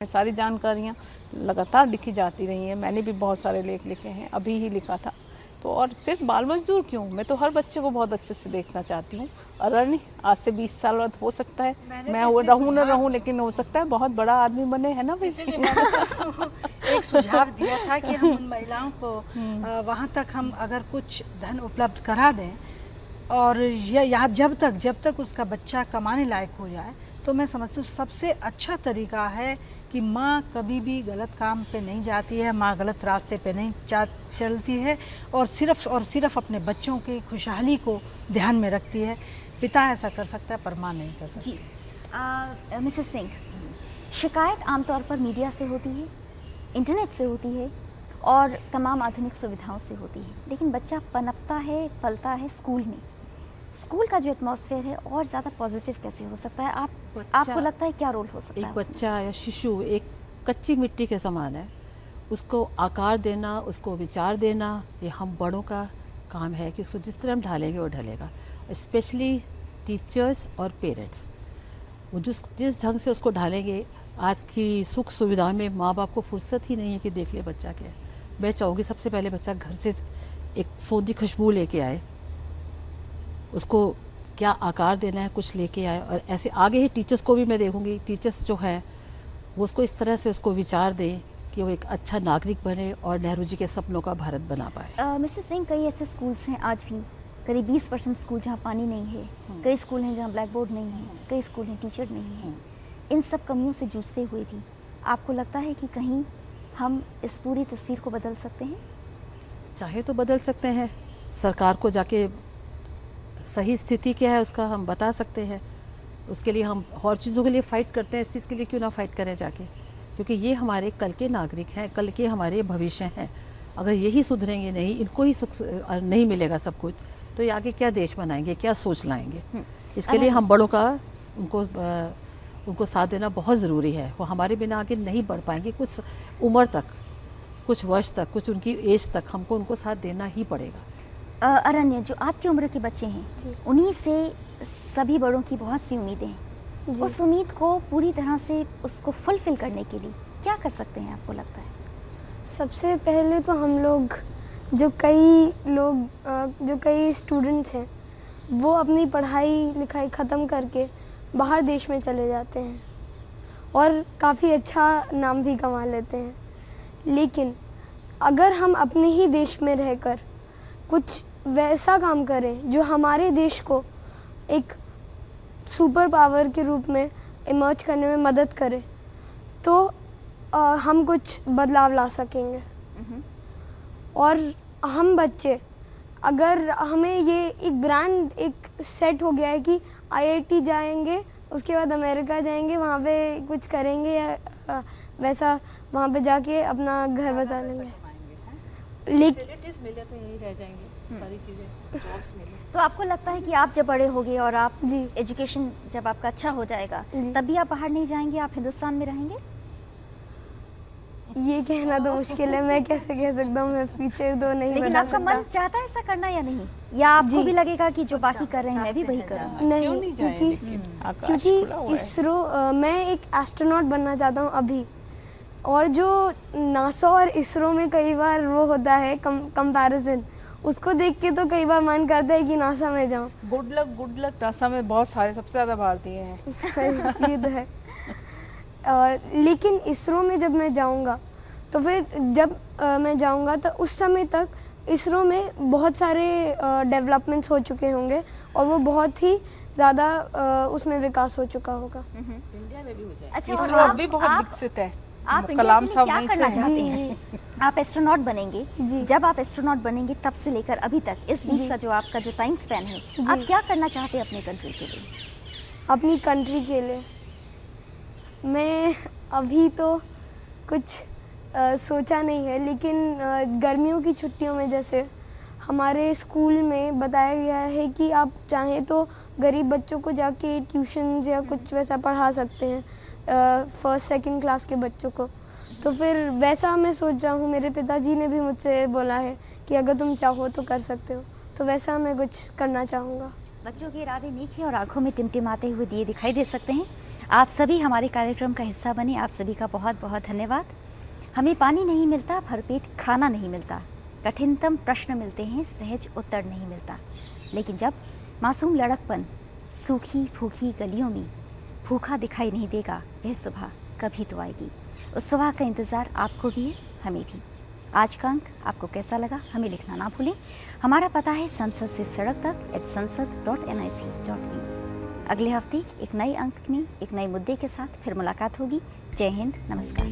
सारी जानकारियाँ लगातार लिखी जाती रही हैं। मैंने भी बहुत सारे लेख लिखे हैं, अभी ही लिखा था। तो और सिर्फ बाल मजदूर क्यों, मैं तो हर बच्चे को बहुत अच्छे से देखना चाहती हूँ। और नहीं, आज से 20 साल बाद हो सकता है मैं वो रहूँ न रहूँ, लेकिन हो सकता है बहुत बड़ा आदमी बने, है ना भाई। इसीलिए मैंने एक सुझाव दिया था कि हम उन महिलाओं को वहाँ तक हम अगर कुछ धन उपलब्ध करा दें, और या जब तक उसका बच्चा कमाने लायक हो जाए, तो मैं समझती हूँ सबसे अच्छा तरीका है कि माँ कभी भी गलत काम पे नहीं जाती है, माँ गलत रास्ते पे नहीं चलती है, और सिर्फ अपने बच्चों की खुशहाली को ध्यान में रखती है। पिता ऐसा कर सकता है पर माँ नहीं कर सकती। जी मिसेस सिंह, शिकायत आमतौर पर मीडिया से होती है, इंटरनेट से होती है और तमाम आधुनिक सुविधाओं से होती है, लेकिन बच्चा पनपता है, पलता है स्कूल में। स्कूल का जो एटमॉस्फेयर है और ज़्यादा पॉजिटिव कैसे हो सकता है? आपको लगता है क्या रोल हो सकता है? एक बच्चा या शिशु एक कच्ची मिट्टी के समान है, उसको आकार देना, उसको विचार देना, ये हम बड़ों का काम है कि उसको जिस तरह हम ढालेंगे वो ढलेगा। स्पेशली टीचर्स और पेरेंट्स, वो जिस ढंग से उसको ढालेंगे। आज की सुख सुविधा में माँ बाप को फुर्सत ही नहीं है कि देख ले बच्चा क्या है। मैं चाहूँगी सबसे पहले बच्चा घर से एक सौंधी खुशबू लेके आए, उसको क्या आकार देना है कुछ लेके आए, और ऐसे आगे ही टीचर्स को भी मैं देखूंगी। टीचर्स जो हैं वो उसको इस तरह से उसको विचार दें कि वो एक अच्छा नागरिक बने और नेहरू जी के सपनों का भारत बना पाए। मिसेस सिंह, कई ऐसे स्कूल्स हैं आज भी, करीब 20% स्कूल जहाँ पानी नहीं है, कई स्कूल हैं जहाँ ब्लैक बोर्ड नहीं है, कई स्कूल हैं टीचर नहीं है। इन सब कमियों से जूझते हुए भी आपको लगता है कि कहीं हम इस पूरी तस्वीर को बदल सकते हैं? चाहे तो बदल सकते हैं, सरकार को जाके सही स्थिति क्या है उसका हम बता सकते हैं। उसके लिए हम और चीज़ों के लिए फ़ाइट करते हैं, इस चीज़ के लिए क्यों ना फ़ाइट करें जाके, क्योंकि ये हमारे कल के नागरिक हैं, कल के हमारे भविष्य हैं। अगर यही सुधरेंगे नहीं, इनको ही सुख नहीं मिलेगा सब कुछ, तो ये आगे क्या देश बनाएंगे, क्या सोच लाएंगे। इसके लिए हम बड़ों का उनको साथ देना बहुत ज़रूरी है। वो हमारे बिना आगे नहीं बढ़ पाएंगे। कुछ उम्र तक, कुछ वर्ष तक, कुछ उनकी एज तक हमको उनको साथ देना ही पड़ेगा। अरण्य, जो आपकी उम्र के बच्चे हैं, उन्हीं से सभी बड़ों की बहुत सी उम्मीदें हैं। उस उम्मीद को पूरी तरह से उसको फुलफिल करने के लिए क्या कर सकते हैं आपको लगता है? सबसे पहले तो हम लोग जो कई स्टूडेंट्स हैं, वो अपनी पढ़ाई लिखाई ख़त्म करके बाहर देश में चले जाते हैं और काफ़ी अच्छा नाम भी कमा लेते हैं। लेकिन अगर हम अपने ही देश में रहकर कुछ वैसा काम करें जो हमारे देश को एक सुपर पावर के रूप में इमर्ज करने में मदद करे, तो हम कुछ बदलाव ला सकेंगे। और हम बच्चे, अगर हमें ये एक ब्रांड एक सेट हो गया है कि आईआईटी जाएंगे, उसके बाद अमेरिका जाएंगे, वहाँ पे कुछ करेंगे या वैसा वहाँ पे जाके अपना घर बसा लेंगे, लेकिन मिले तो यही रह जाएंगे सारी चीज़ें, जॉब्स मिले। तो आपको लगता है कि आप जब बड़े होगे और आप जी एजुकेशन जब आपका अच्छा हो जाएगा, जी तभी आप बाहर नहीं जाएंगे, आप हिंदुस्तान में रहेंगे? ये कहना तो मुश्किल है, मैं कैसे कह सकता हूँ, मैं फ्यूचर तो नहीं लेकिन बता आपका मन सकता। चाहता है ऐसा करना या नहीं, या आपको भी लगेगा कि जो बाकी कर रहे हैं मैं भी वही करूँ? नहीं, क्योंकि इसरो मैं एक एस्ट्रोनॉट बनना चाहता हूँ अभी। और जो नासा और इसरो में कई बार वो होता है कंपैरिजन, उसको देख के तो कई बार मन करता है कि नासा में जाऊँ। गुड लक, नासा में बहुत सारे, सबसे ज़्यादा भारतीय हैं। ये तो है। और लेकिन इसरो में जब मैं जाऊंगा, तो फिर जब मैं जाऊंगा तो उस समय तक इसरो में बहुत सारे डेवलपमेंट्स हो चुके होंगे और वो बहुत ही ज़्यादा उसमें विकास हो चुका होगा। इंडिया में भी हो जाए। अच्छा, इसरो अब भी बहुत विकसित है। आप कलाम इंडिया के साहब लिए क्या करना चाहते हैं? आप एस्ट्रोनॉट बनेंगे, जब आप एस्ट्रोनॉट बनेंगे तब से लेकर अभी तक, इस बीच का जो आपका जो टाइम स्पैन है, आप क्या करना चाहते हैं अपने कंट्री के लिए? अपनी कंट्री के लिए मैं अभी तो कुछ सोचा नहीं है, लेकिन गर्मियों की छुट्टियों में जैसे हमारे स्कूल में बताया गया है कि आप चाहें तो गरीब बच्चों को जाके ट्यूशन्स या कुछ वैसा पढ़ा सकते हैं, फर्स्ट सेकंड क्लास के बच्चों को। तो फिर वैसा मैं सोच रहा हूँ, मेरे पिताजी ने भी मुझसे बोला है कि अगर तुम चाहो तो कर सकते हो, तो वैसा मैं कुछ करना चाहूँगा। बच्चों के इरादे नेक हैं और आंखों में टिमटिमाते हुए दिए दिखाई दे सकते हैं। आप सभी हमारे कार्यक्रम का हिस्सा बने, आप सभी का बहुत बहुत धन्यवाद। हमें पानी नहीं मिलता, भरपेट खाना नहीं मिलता, कठिनतम प्रश्न मिलते हैं, सहज उत्तर नहीं मिलता। लेकिन जब मासूम लड़कपन सूखी भूखी गलियों में भूखा दिखाई नहीं देगा, यह सुबह कभी तो आएगी। उस सुबह का इंतज़ार आपको भी है, हमें भी। आज का अंक आपको कैसा लगा हमें लिखना ना भूलें। हमारा पता है संसद से सड़क तक @sansad.nic.in। अगले हफ्ते एक नए अंक में एक नए मुद्दे के साथ फिर मुलाकात होगी। जय हिंद, नमस्कार।